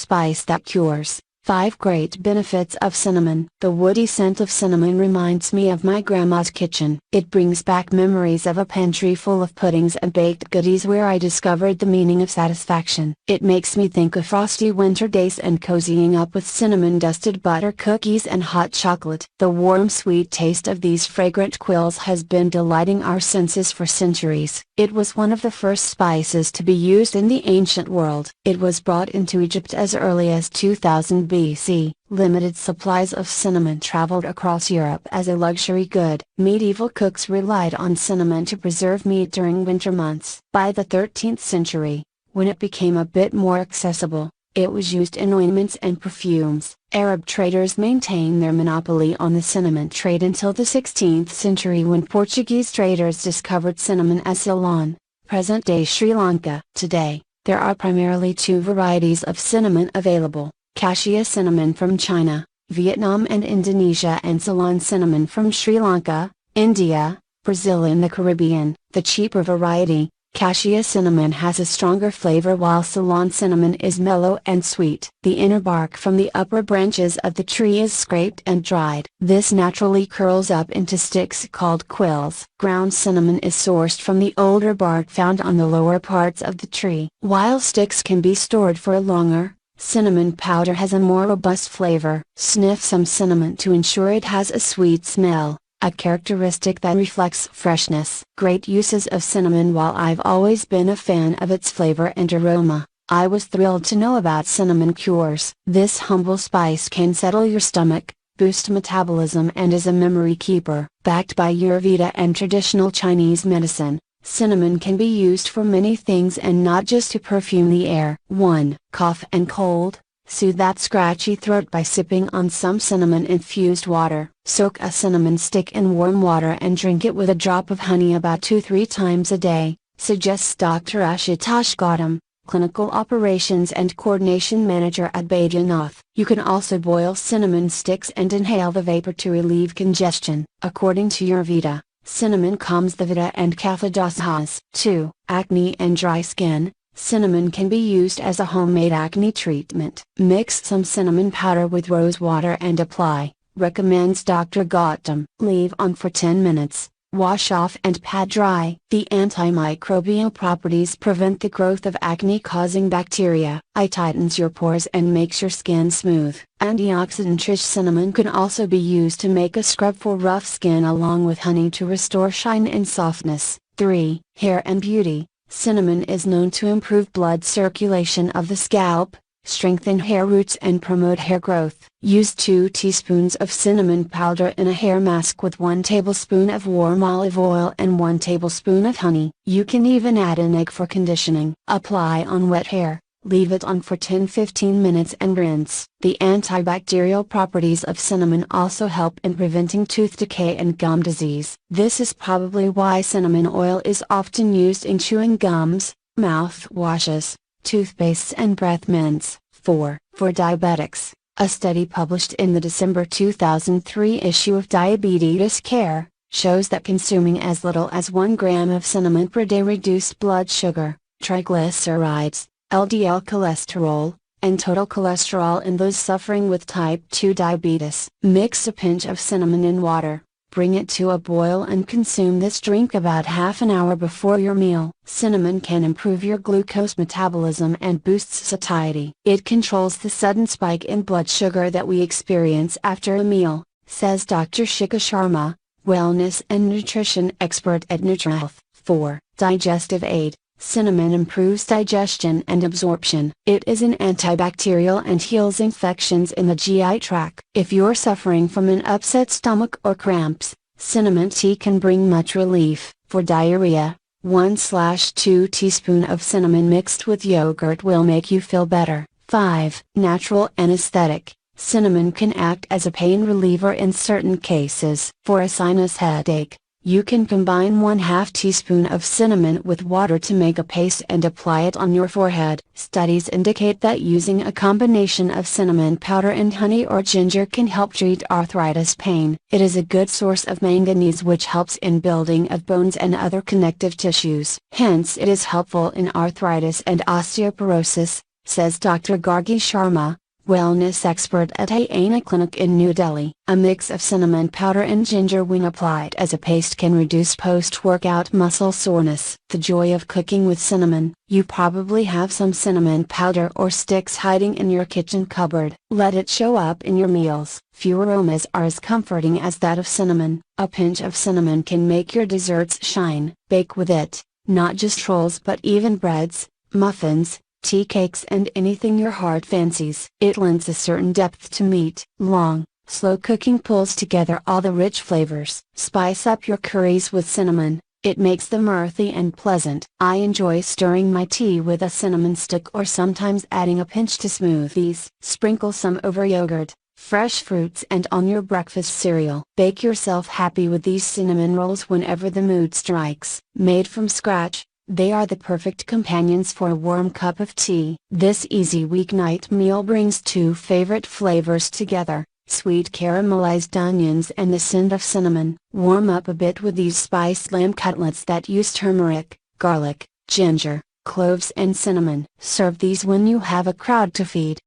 spice that cures. 5 Great Benefits of Cinnamon. The woody scent of cinnamon reminds me of my grandma's kitchen. It brings back memories of a pantry full of puddings and baked goodies where I discovered the meaning of satisfaction. It makes me think of frosty winter days and cozying up with cinnamon-dusted butter cookies and hot chocolate. The warm sweet taste of these fragrant quills has been delighting our senses for centuries. It was one of the first spices to be used in the ancient world. It was brought into Egypt as early as 2000 BC. Limited supplies of cinnamon traveled across Europe as a luxury good. Medieval cooks relied on cinnamon to preserve meat during winter months. By the 13th century, when it became a bit more accessible, it was used in ointments and perfumes. Arab traders maintained their monopoly on the cinnamon trade until the 16th century when Portuguese traders discovered cinnamon as Ceylon, present-day Sri Lanka. Today, there are primarily 2 varieties of cinnamon available: Cassia cinnamon from China, Vietnam and Indonesia, and Ceylon cinnamon from Sri Lanka, India, Brazil and the Caribbean. The cheaper variety, Cassia cinnamon, has a stronger flavor while Ceylon cinnamon is mellow and sweet. The inner bark from the upper branches of the tree is scraped and dried. This naturally curls up into sticks called quills. Ground cinnamon is sourced from the older bark found on the lower parts of the tree. While sticks can be stored for longer, cinnamon powder has a more robust flavor. Sniff some cinnamon to ensure it has a sweet smell, a characteristic that reflects freshness. Great uses of cinnamon. While I've always been a fan of its flavor and aroma, I was thrilled to know about cinnamon cures. This humble spice can settle your stomach, boost metabolism, and is a memory keeper. Backed by Ayurveda and traditional Chinese medicine, cinnamon can be used for many things and not just to perfume the air. 1. Cough and cold. Soothe that scratchy throat by sipping on some cinnamon-infused water. Soak a cinnamon stick in warm water and drink it with a drop of honey about 2-3 times a day, suggests Dr. Ashutosh Gautam, Clinical Operations and Coordination Manager at Baidyanath. You can also boil cinnamon sticks and inhale the vapor to relieve congestion. According to Ayurveda, cinnamon calms the Vata and Kapha dosas. 2. Acne and dry skin. Cinnamon can be used as a homemade acne treatment. Mix some cinnamon powder with rose water and apply, recommends Dr. Gautam. Leave on for 10 minutes, wash off and pat dry. The antimicrobial properties prevent the growth of acne-causing bacteria. It tightens your pores and makes your skin smooth. Antioxidant-rich cinnamon can also be used to make a scrub for rough skin along with honey to restore shine and softness. 3. Hair and beauty. Cinnamon is known to improve blood circulation of the scalp, strengthen hair roots and promote hair growth. Use 2 teaspoons of cinnamon powder in a hair mask with 1 tablespoon of warm olive oil and 1 tablespoon of honey. You can even add an egg for conditioning. Apply on wet hair, leave it on for 10-15 minutes and rinse. The antibacterial properties of cinnamon also help in preventing tooth decay and gum disease. This is probably why cinnamon oil is often used in chewing gums, mouth washes, toothpastes and breath mints. 4. For diabetics, a study published in the December 2003 issue of Diabetes Care, shows that consuming as little as 1 gram of cinnamon per day reduced blood sugar, triglycerides, LDL cholesterol, and total cholesterol in those suffering with type 2 diabetes. Mix a pinch of cinnamon in water, bring it to a boil and consume this drink about half an hour before your meal. Cinnamon can improve your glucose metabolism and boosts satiety. It controls the sudden spike in blood sugar that we experience after a meal, says Dr. Shikha Sharma, wellness and nutrition expert at NutriHealth. 4. Digestive aid. Cinnamon improves digestion and absorption. It is an antibacterial and heals infections in the GI tract. If you're suffering from an upset stomach or cramps, cinnamon tea can bring much relief. For diarrhea, 1/2 teaspoon of cinnamon mixed with yogurt will make you feel better. 5. Natural anesthetic. Cinnamon can act as a pain reliever in certain cases. For a sinus headache, you can combine 1/2 teaspoon of cinnamon with water to make a paste and apply it on your forehead. Studies indicate that using a combination of cinnamon powder and honey or ginger can help treat arthritis pain. It is a good source of manganese, which helps in building of bones and other connective tissues. Hence it is helpful in arthritis and osteoporosis, says Dr. Gargi Sharma, wellness expert at Ayana Clinic in New Delhi. A mix of cinnamon powder and ginger when applied as a paste can reduce post-workout muscle soreness. The joy of cooking with cinnamon. You probably have some cinnamon powder or sticks hiding in your kitchen cupboard. Let it show up in your meals. Few aromas are as comforting as that of cinnamon. A pinch of cinnamon can make your desserts shine. Bake with it, not just rolls but even breads, muffins, tea cakes and anything your heart fancies. It lends a certain depth to meat. Long, slow cooking pulls together all the rich flavors. Spice up your curries with cinnamon. It makes them earthy and pleasant. I enjoy stirring my tea with a cinnamon stick or sometimes adding a pinch to smoothies. Sprinkle some over yogurt, fresh fruits and on your breakfast cereal. Bake yourself happy with these cinnamon rolls whenever the mood strikes. Made from scratch, they are the perfect companions for a warm cup of tea. This easy weeknight meal brings two favorite flavors together, sweet caramelized onions and the scent of cinnamon. Warm up a bit with these spiced lamb cutlets that use turmeric, garlic, ginger, cloves and cinnamon. Serve these when you have a crowd to feed.